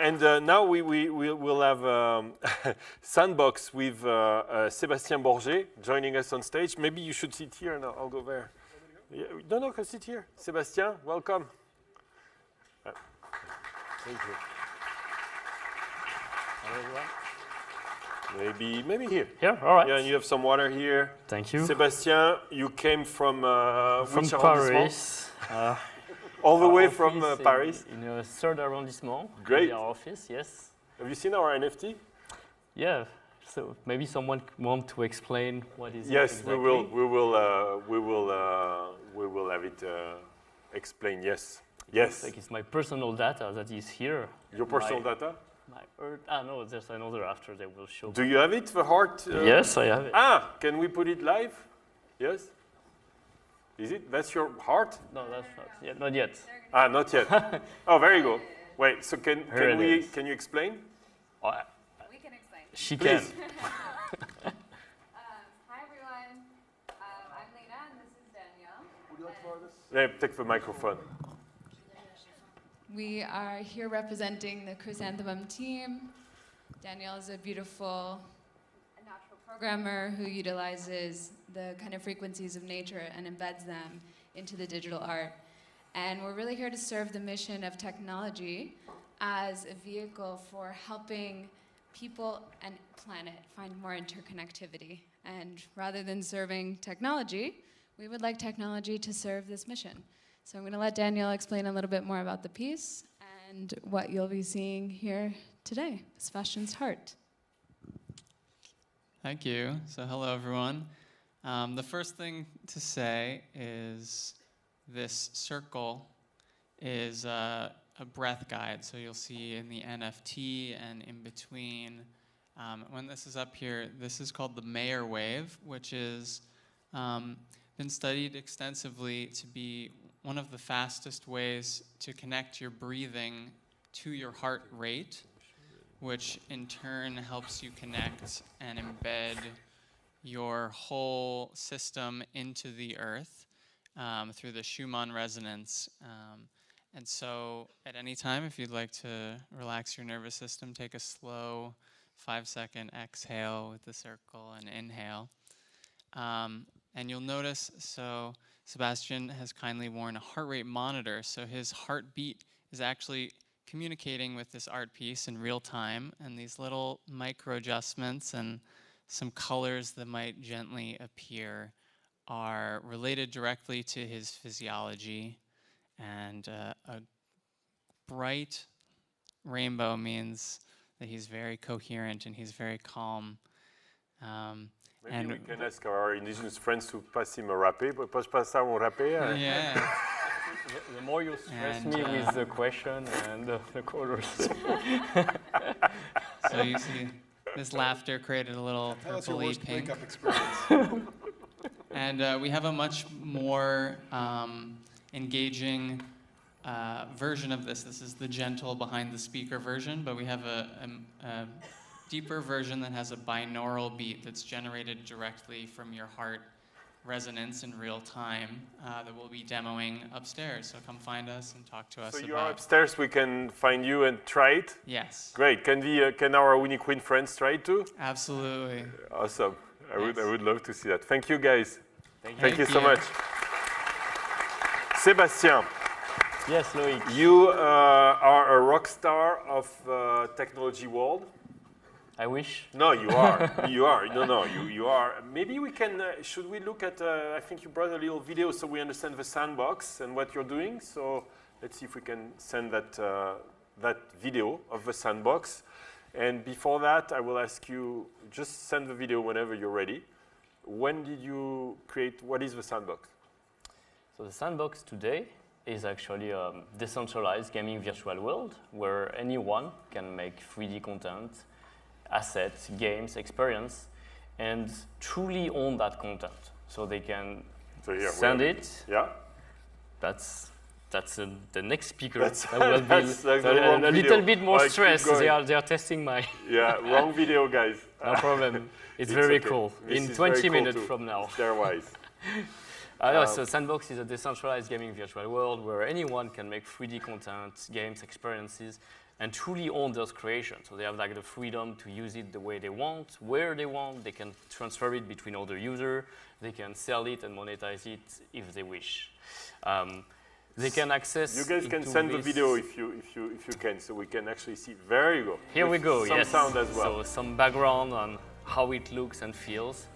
Now we'll have Sandbox with Sébastien Borget joining us on stage. Maybe you should sit here and I'll go there. Yeah, no, can sit here. Sébastien, welcome. Thank you. Hello, everyone. Maybe here. Here, all right. Yeah, and you have some water here. Thank you. Sébastien, you came from which Paris. All the way from Paris? In the 3rd arrondissement. Great. Our office, yes. Have you seen our NFT? Yeah. So maybe someone want to explain what is yes, it exactly? we will have it explained. Yes. Yes. Like it's my personal data that is here. Your personal data? No, there's another after they will show. Do you have it, the heart? Yes, I have it. Can we put it live? Yes? Is it? That's your heart? No, that's not yet. Not yet. Not yet. Oh, very good. Wait, so can you explain? We can explain. She Please. can. Hi, everyone. I'm Lena, and this is Danielle. Would you like to borrow this? Yeah, take the microphone. We are here representing the Chrysanthemum team. Danielle is a beautiful natural programmer who utilizes the kind of frequencies of nature and embeds them into the digital art. And we're really here to serve the mission of technology as a vehicle for helping people and planet find more interconnectivity. And rather than serving technology, we would like technology to serve this mission. So I'm going to let Danielle explain a little bit more about the piece and what you'll be seeing here today, Sebastian's heart. Thank you. So hello, everyone. The first thing to say is this circle is a breath guide. So you'll see in the NFT and in between. When this is up here, this is called the Mayer wave, which is been studied extensively to be one of the fastest ways to connect your breathing to your heart rate, which in turn helps you connect and embed your whole system into the earth through the Schumann resonance. And so at any time, if you'd like to relax your nervous system, take a slow 5-second exhale with the circle and inhale. And you'll notice, so Sebastian has kindly worn a heart rate monitor, so his heartbeat is actually communicating with this art piece in real time, and these little micro adjustments and some colors that might gently appear are related directly to his physiology. And a bright rainbow means that he's very coherent and he's very calm. Maybe we can ask our indigenous friends to pass him a râpé, but passe un râpé. Yeah. The more you stress me with the question and the colors. So you see, this laughter created a little purpley pink. Experience. And we have a much more engaging version of this. This is the gentle behind the speaker version, but we have a deeper version that has a binaural beat that's generated directly from your heart resonance in real time that we'll be demoing upstairs. So come find us and talk to us about. So you are upstairs, we can find you and try it? Yes. Great. Can our Winnie Queen friends try it too? Absolutely. Awesome. I would love to see that. Thank you, guys. Thank you so much. Sébastien. Yes, Loïc. You are a rock star of technology world. I wish. No, you are. You are. No, you are. Maybe we can, should we look at, I think you brought a little video so we understand the sandbox and what you're doing. So let's see if we can send that video of the sandbox. And before that, I will ask you, just send the video whenever you're ready. When did you create, what is the sandbox? So the sandbox today is actually a decentralized gaming virtual world where anyone can make 3D content, assets, games, experience, and truly own that content. So they can send it. Yeah. That's the next speaker. That's will be a little bit more stressed. They are testing my. Yeah, wrong video, guys. No problem. It's very okay. cool. This in 20 cool minutes too. from now. They're wise. So Sandbox is a decentralized gaming virtual world where anyone can make 3D content, games, experiences, and truly own those creations. So they have like the freedom to use it the way they want, where they want. They can transfer it between other users. They can sell it and monetize it if they wish. They can access. You guys can send the video if you can, so we can actually see. There you go. Here we go. Some yes. sound as well. So some background on how it looks and feels.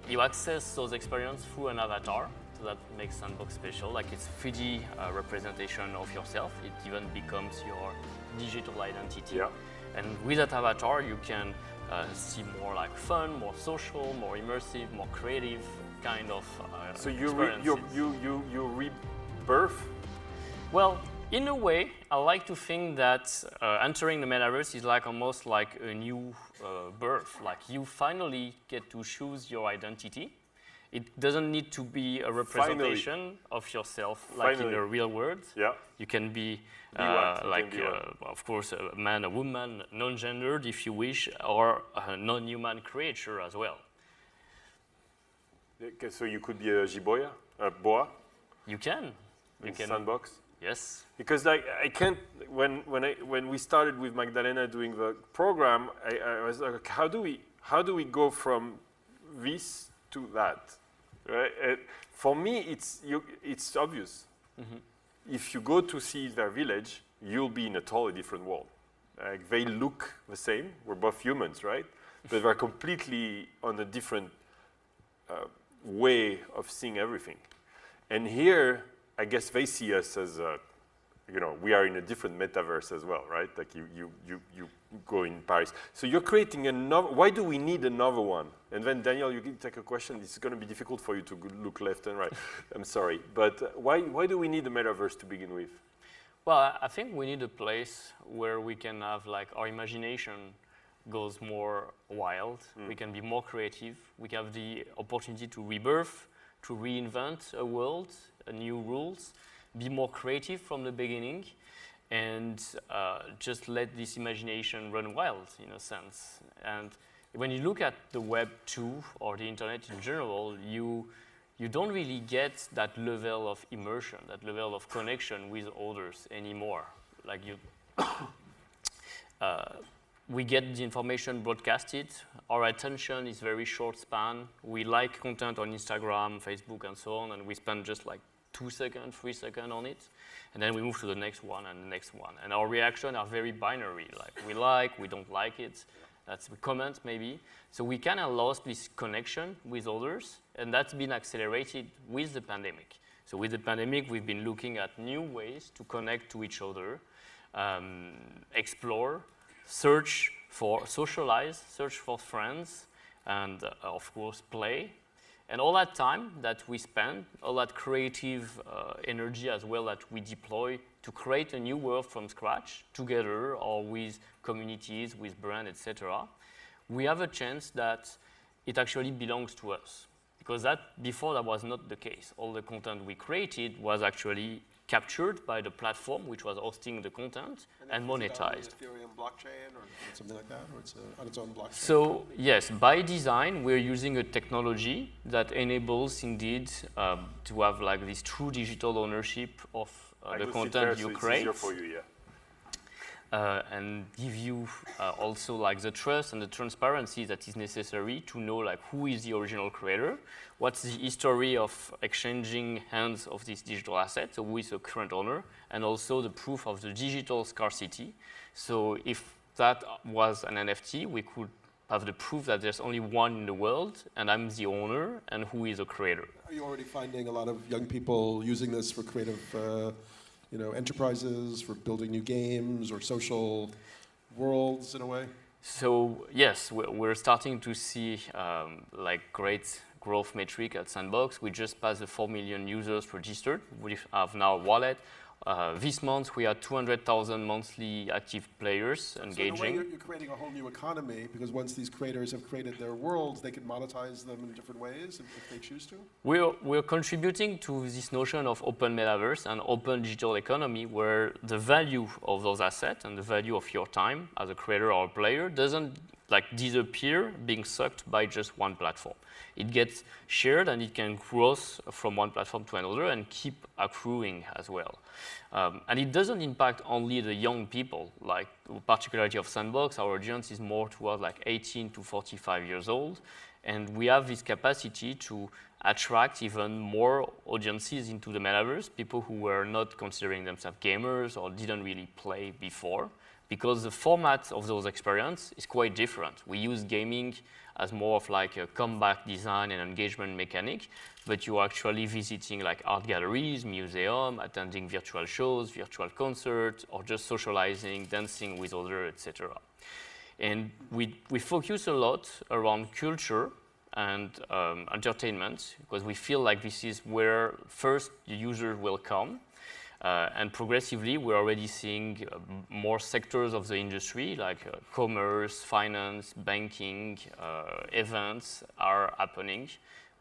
You access those experiences through an avatar. So that makes Sandbox special. Like it's 3D representation of yourself. It even becomes your digital identity. Yeah. And with that avatar, you can see more like fun, more social, more immersive, more creative kind of So you experiences. rebirth. Well, in a way, I like to think that entering the metaverse is like almost like a new birth. Like you finally get to choose your identity. It doesn't need to be a representation of yourself like in the real world. Yeah. You can be, of course, a man, a woman, non-gendered if you wish, or a non-human creature as well. Okay, so you could be a jiboya, a boa. You can. In Sandbox. Yes. Because I can't. When we started with Magdalena doing the program, I was like, how do we go from this to that? Right? For me, it's obvious. Mm-hmm. If you go to see their village, you'll be in a totally different world. Like they look the same. We're both humans, right? But they're completely on a different way of seeing everything. And here, I guess they see us as, we are in a different metaverse as well, right? Like you go in Paris. So you're creating another, why do we need another one? And then Daniel, you can take a question. It's going to be difficult for you to look left and right. I'm sorry. But why do we need the metaverse to begin with? Well, I think we need a place where we can have like our imagination goes more wild. We can be more creative. We have the opportunity to rebirth, to reinvent a world, new rules, be more creative from the beginning, and just let this imagination run wild in a sense. And when you look at the Web 2 or the internet in general, you don't really get that level of immersion, that level of connection with others anymore. Like we get the information broadcasted. Our attention is very short span. We like content on Instagram, Facebook, and so on, and we spend just like 2 seconds, 3 seconds on it, and then we move to the next one and the next one. And our reactions are very binary. Like we don't like it. That's a comment maybe. So we kind of lost this connection with others, and that's been accelerated with the pandemic. So with the pandemic, we've been looking at new ways to connect to each other, explore, search for socialize, search for friends, and of course play. And all that time that we spend, all that creative energy as well that we deploy to create a new world from scratch together or with communities, with brands, etc., we have a chance that it actually belongs to us. Because before that was not the case. All the content we created was actually captured by the platform which was hosting the content and monetized. Ethereum blockchain or something like that, or it's on its own blockchain? So yes, by design, we're using a technology that enables indeed to have like this true digital ownership of the content you create. It's easier for you, yeah. And give you also like the trust and the transparency that is necessary to know like who is the original creator, what's the history of exchanging hands of this digital asset, so who is the current owner, and also the proof of the digital scarcity. So if that was an NFT, we could have the proof that there's only one in the world, and I'm the owner, and who is the creator. Are you already finding a lot of young people using this for creative enterprises, for building new games or social worlds in a way? So yes, we're starting to see like great growth metric at Sandbox. We just passed the 4 million users registered. We have now a wallet. This month we had 200,000 monthly active players engaging. So in a way you're creating a whole new economy, because once these creators have created their worlds, they can monetize them in different ways if they choose to? We're contributing to this notion of open metaverse and open digital economy, where the value of those assets and the value of your time as a creator or a player doesn't like disappear, being sucked by just one platform. It gets shared and it can cross from one platform to another and keep accruing as well. And it doesn't impact only the young people. Like the particularity of Sandbox, our audience is more toward like 18 to 45 years old. And we have this capacity to attract even more audiences into the metaverse, people who were not considering themselves gamers or didn't really play before, because the format of those experiences is quite different. We use gaming as more of like a comeback design and engagement mechanic, but you're actually visiting like art galleries, museums, attending virtual shows, virtual concerts, or just socializing, dancing with others, etc. And we focus a lot around culture and entertainment, because we feel like this is where first the user will come. And progressively, we're already seeing more sectors of the industry, like commerce, finance, banking, events are happening.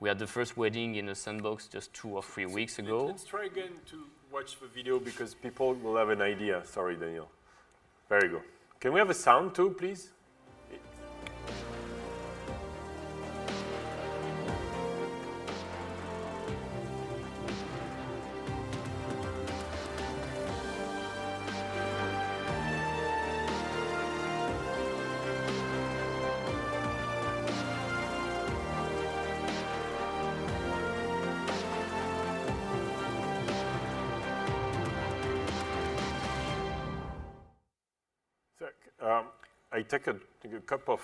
We had the first wedding in a Sandbox just 2 or 3 weeks ago. Let's try again to watch the video because people will have an idea. Sorry, Daniel. Very good. Can we have a sound too, please? I take a cup of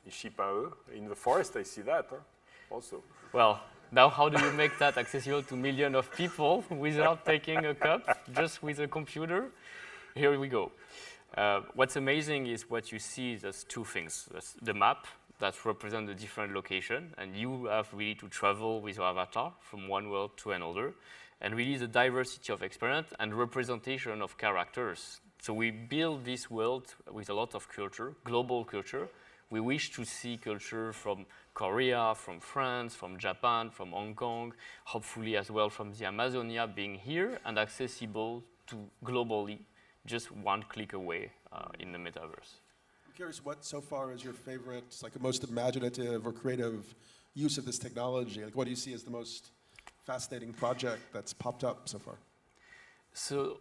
PAUA in the forest. I see that also. Well, now how do you make that accessible to millions of people without taking a cup, just with a computer? Here we go. What's amazing is what you see, there's 2 things. There's the map that represents the different location, and you have really to travel with your avatar from one world to another, and really the diversity of experience and representation of characters. So we build this world with a lot of culture, global culture. We wish to see culture from Korea, from France, from Japan, from Hong Kong, hopefully as well from the Amazonia being here and accessible to globally, just one click away in the metaverse. I'm curious, what so far is your favorite, like the most imaginative or creative use of this technology? Like, what do you see as the most fascinating project that's popped up so far? So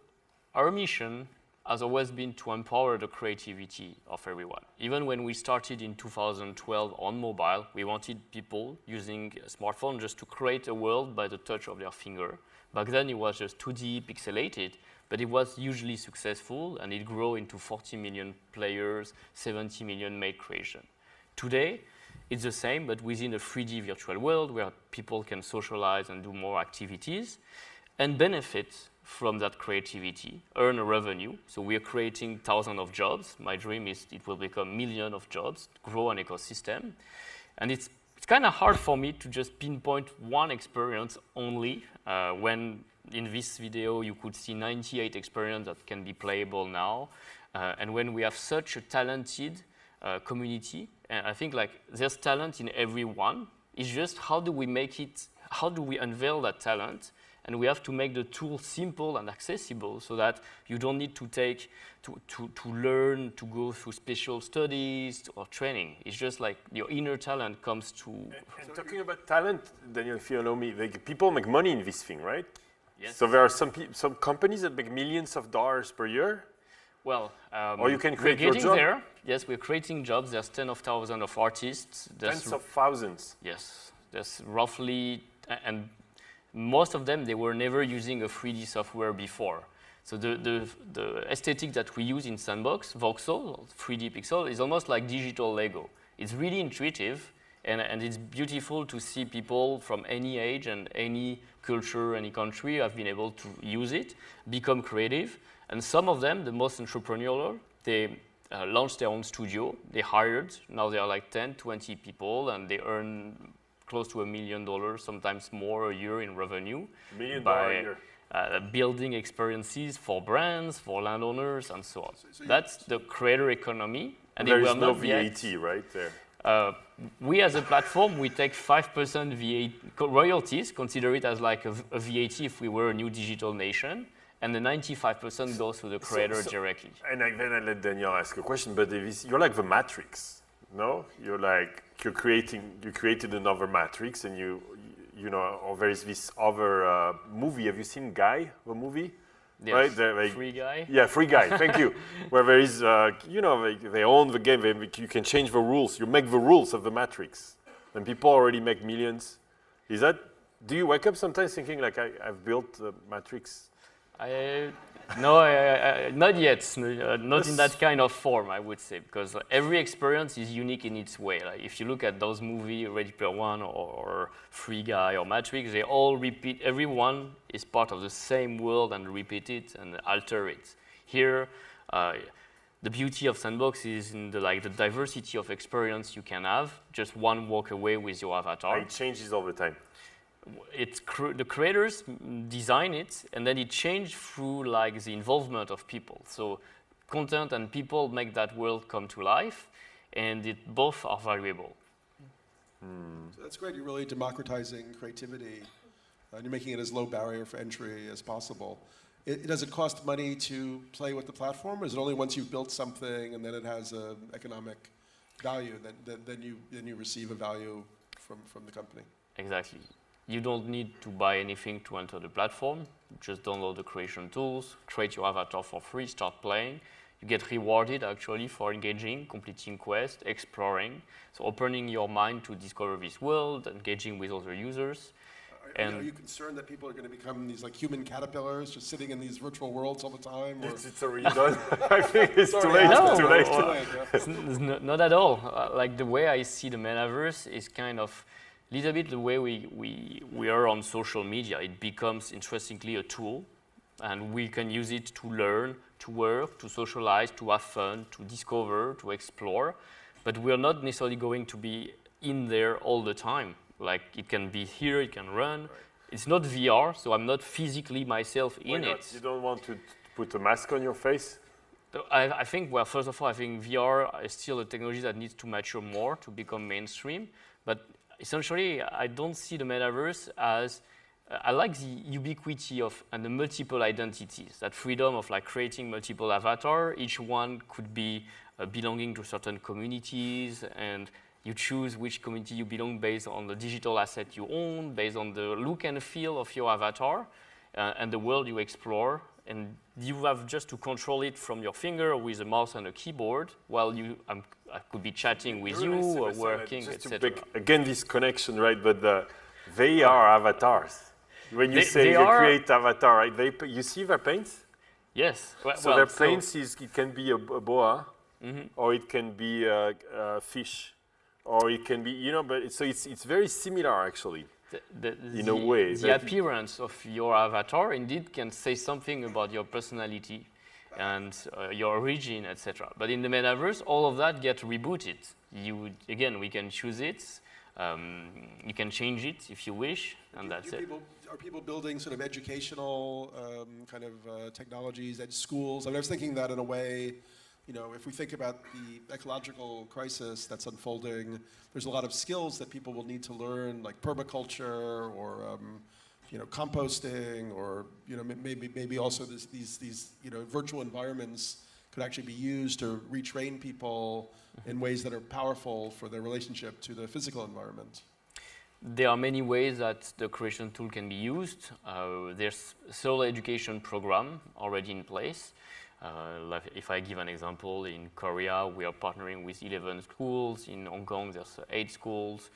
our mission has always been to empower the creativity of everyone. Even when we started in 2012 on mobile, we wanted people using a smartphone just to create a world by the touch of their finger. Back then it was just 2D pixelated, but it was hugely successful and it grew into 40 million players, 70 million made creation. Today, it's the same, but within a 3D virtual world where people can socialize and do more activities and benefit from that creativity, earn a revenue. So we are creating thousands of jobs. My dream is it will become millions of jobs, grow an ecosystem. And it's kind of hard for me to just pinpoint one experience only, when in this video you could see 98 experiences that can be playable now. And when we have such a talented community, and I think like there's talent in everyone, it's just how do we make it, how do we unveil that talent? And we have to make the tool simple and accessible so that you don't need to learn, to go through special studies or training. It's just like your inner talent comes to... And talking about talent, Daniel, if you allow me, people make money in this thing, right? Yes. So there are some companies that make millions of dollars per year? Well, or you can create we're your getting job? there. Yes, we're creating jobs. There's tens of thousands of artists. Tens of thousands? Yes. There's roughly... and most of them, they were never using a 3D software before. So the aesthetic that we use in Sandbox, voxel, 3D pixel, is almost like digital Lego. It's really intuitive, and it's beautiful to see people from any age and any culture, any country have been able to use it, become creative. And some of them, the most entrepreneurial, they launched their own studio. They hired, now they are like 10, 20 people, and they earn close to $1 million, sometimes more a year in revenue. $1 million by a year. Building experiences for brands, for landowners, and so on. That's the creator economy. And there is no VAT, right there? We as a platform, we take 5% VAT royalties, consider it as like a VAT if we were a new digital nation. and the 95% goes to the creator directly. And then I let Daniel ask a question, but you're like the Matrix, no? You created another Matrix, and you know, or there is this other movie. Have you seen Guy, the movie? Yes. Right? Free Guy? Yeah, Free Guy, thank you. Where there is, you know, they own the game, you can change the rules, you make the rules of the Matrix. And people already make millions. Do you wake up sometimes thinking like, I've built the Matrix? No, not yet. Not in that kind of form, I would say, because every experience is unique in its way. Like if you look at those movies, Ready Player One or Free Guy or Matrix, they all repeat. Everyone is part of the same world and repeat it and alter it. Here, the beauty of Sandbox is in the diversity of experience you can have. Just one walk away with your avatar. It changes all the time. The creators design it, and then it changes through the involvement of people. So content and people make that world come to life, and both are valuable. So that's great. You're really democratizing creativity, and you're making it as low barrier for entry as possible. Does it cost money to play with the platform, or is it only once you've built something and then it has an economic value, then you receive a value from the company? Exactly. You don't need to buy anything to enter the platform. Just download the creation tools, create your avatar for free, start playing. You get rewarded actually for engaging, completing quests, exploring. So opening your mind to discover this world, engaging with other users. Are you concerned that people are going to become these human caterpillars, just sitting in these virtual worlds all the time? Or? It's already done. I think it's too late. No, It's too late. It's not at all. The way I see the metaverse is kind of a little bit the way we are on social media. It becomes, interestingly, a tool, and we can use it to learn, to work, to socialize, to have fun, to discover, to explore. But we're not necessarily going to be in there all the time. It can be here, it can run. Right. It's not VR, so I'm not physically myself in it. You don't want to put a mask on your face? I think, well, first of all, I think VR is still a technology that needs to mature more to become mainstream. But essentially, I don't see the metaverse as, I like the ubiquity and the multiple identities, that freedom of creating multiple avatars. Each one could be belonging to certain communities, and you choose which community you belong based on the digital asset you own, based on the look and feel of your avatar, and the world you explore. And you have just to control it from your finger with a mouse and a keyboard, while I could be chatting with you or working, etc. Again, this connection, right? But they are avatars. When you say you create avatar, right? You see their paints? Yes. Their paints it can be a boa, or it can be a fish. Or it can be, but it's very similar actually, in a way. The appearance of your avatar indeed can say something about your personality and your origin, etc. But in the metaverse, all of that gets rebooted. We can choose it. You can change it if you wish, and that's it. Are people building sort of educational technologies at schools? I was thinking that in a way. If we think about the ecological crisis that's unfolding, there's a lot of skills that people will need to learn, like permaculture or composting, or maybe also these virtual environments could actually be used to retrain people in ways that are powerful for their relationship to the physical environment. There are many ways that the creation tool can be used. There's a solo education program already in place. If I give an example, in Korea, we are partnering with 11 schools. In Hong Kong, there's 8 schools.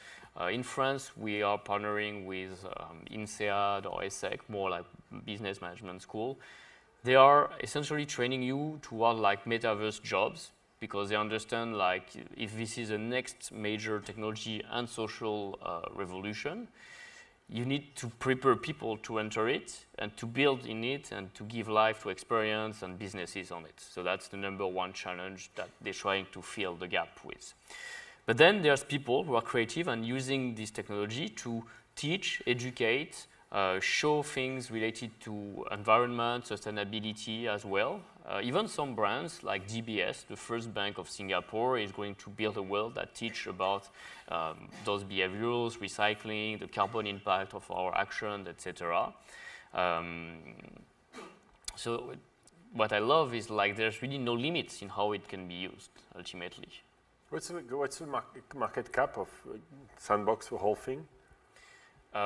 In France, we are partnering with INSEAD or ESSEC, more like business management school. They are essentially training you toward metaverse jobs, because they understand if this is the next major technology and social revolution, you need to prepare people to enter it and to build in it and to give life to experience and businesses on it. So that's the number one challenge that they're trying to fill the gap with. But then there's people who are creative and using this technology to teach, educate, show things related to environment, sustainability as well. Even some brands like DBS, the first bank of Singapore, is going to build a world that teach about those behaviors, recycling, the carbon impact of our actions, etc. So what I love is like there's really no limits in how it can be used ultimately. What's the market cap of Sandbox, the whole thing?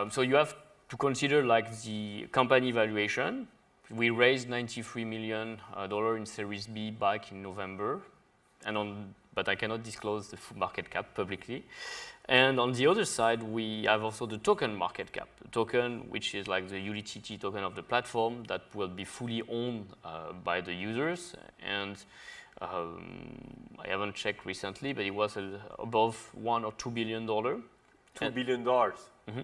So you have to consider like the company valuation. We raised $93 million in Series B back in November, but I cannot disclose the full market cap publicly. And on the other side, we have also the token market cap. The token, which is like the utility token of the platform that will be fully owned by the users. And I haven't checked recently, but it was above $1 or $2 billion. $2 billion. Mm-hmm.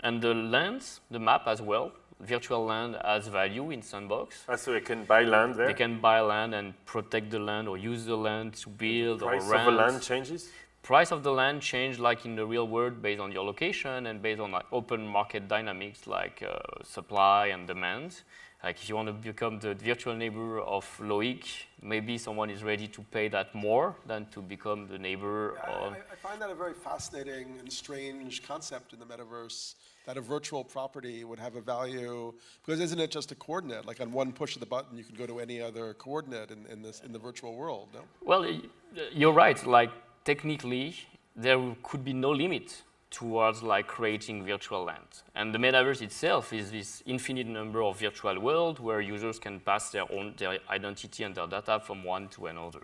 And the lands, the map as well, virtual land has value in Sandbox. So they can buy land there? They can buy land and protect the land or use the land to build or rent. Price of the land changes? Price of the land change like in the real world based on your location and based on like open market dynamics like supply and demand. Like if you want to become the virtual neighbor of Loic, maybe someone is ready to pay that more than to become the neighbor of... I find that a very fascinating and strange concept in the metaverse, that a virtual property would have a value, because isn't it just a coordinate? Like on one push of the button, you can go to any other coordinate in the virtual world, no? Well, you're right. Like technically, there could be no limit towards like creating virtual land. And the metaverse itself is this infinite number of virtual worlds where users can pass their identity and their data from one to another.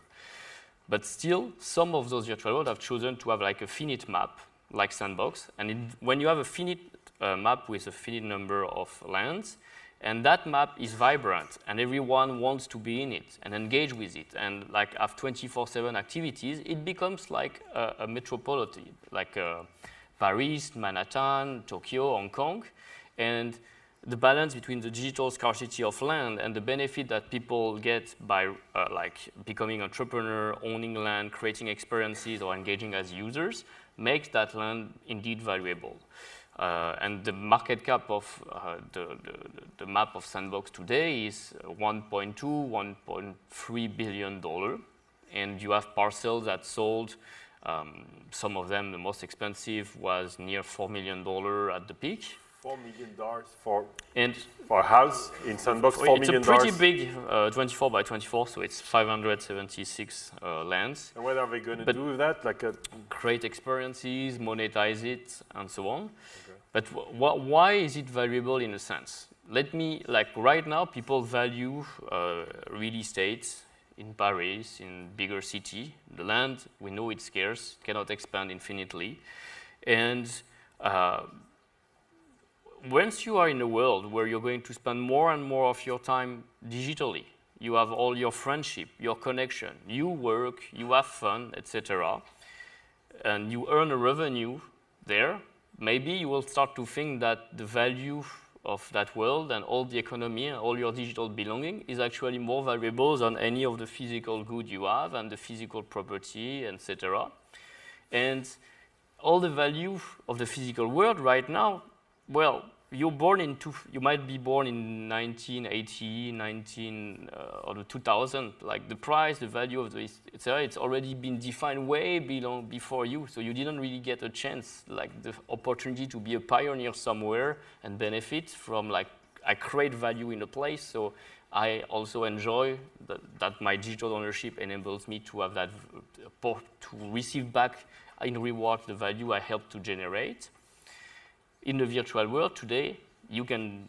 But still, some of those virtual worlds have chosen to have like a finite map, like Sandbox. And when you have a finite map with a finite number of lands, and that map is vibrant, and everyone wants to be in it and engage with it, and like have 24/7 activities, it becomes like a metropolitan, like Paris, Manhattan, Tokyo, Hong Kong, and the balance between the digital scarcity of land and the benefit that people get by like becoming entrepreneur, owning land, creating experiences, or engaging as users makes that land indeed valuable. And the market cap of the map of Sandbox today is $1.2, $1.3 billion, and you have parcels that sold. Some of them, the most expensive was near $4 million at the peak. $4 million for a house in Sandbox. $4 million. It's a pretty big 24 by 24, so it's 576 lands. And what are they going to do with that? Like create experiences, monetize it, and so on. Okay. But why is it valuable in a sense? Let me, like right now, people value real estate in Paris, in bigger city. The land, we know it's scarce, cannot expand infinitely. And once you are in a world where you're going to spend more and more of your time digitally, you have all your friendship, your connection, you work, you have fun, etc., and you earn a revenue there, maybe you will start to think that the value of that world and all the economy and all your digital belonging is actually more valuable than any of the physical good you have and the physical property, etc. And all the value of the physical world right now, well, you might be born in 1980, or 2000. Like the price, the value of this, etc. It's already been defined way before you. So you didn't really get a chance, like the opportunity to be a pioneer somewhere and benefit from like I create value in a place. So I also enjoy that my digital ownership enables me to have that to receive back in reward the value I helped to generate. In the virtual world today, you can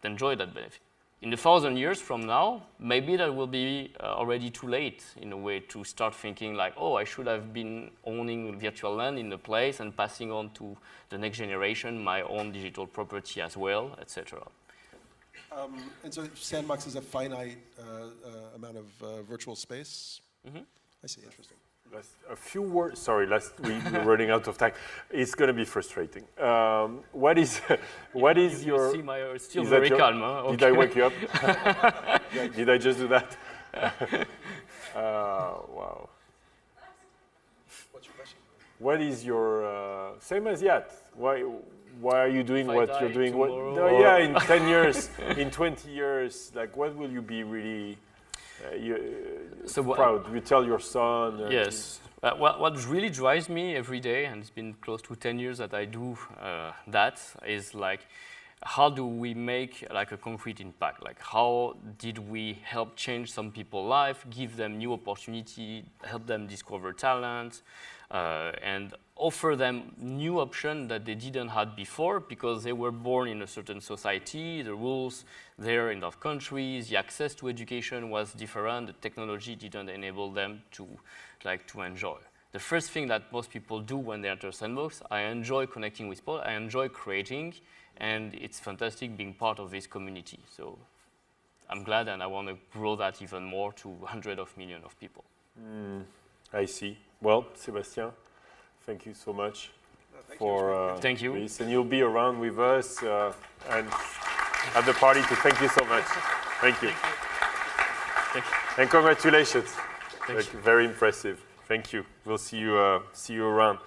enjoy that benefit. In 1,000 years from now, maybe that will be already too late in a way to start thinking like, oh, I should have been owning virtual land in a place and passing on to the next generation my own digital property as well, etc. And so Sandbox is a finite amount of virtual space? Mm-hmm. I see, interesting. A few words. Sorry, we're running out of time. It's going to be frustrating. What is your? See my still very calm. Huh? Okay. Did I wake you up? Did I just do that? Wow. What's your question? What is your same as yet? Why are you doing what you're doing? In 10 years, in 20 years, like what will you be really? Proud. You tell your son. Yes. What really drives me every day, and it's been close to 10 years that I do that, is like how do we make like a concrete impact? Like how did we help change some people's life, give them new opportunity, help them discover talent, and offer them new options that they didn't have before because they were born in a certain society, the rules there in those countries, the access to education was different, the technology didn't enable them to enjoy. The first thing that most people do when they enter Sandbox, I enjoy connecting with people, I enjoy creating, and it's fantastic being part of this community. So I'm glad, and I want to grow that even more to hundreds of millions of people. I see. Well, Sébastien, thank you so much thank you. this. And you'll be around with us and at the party to thank you so much. Thank you. Thank you. And congratulations. Thank you. Very impressive. Thank you. We'll see you around.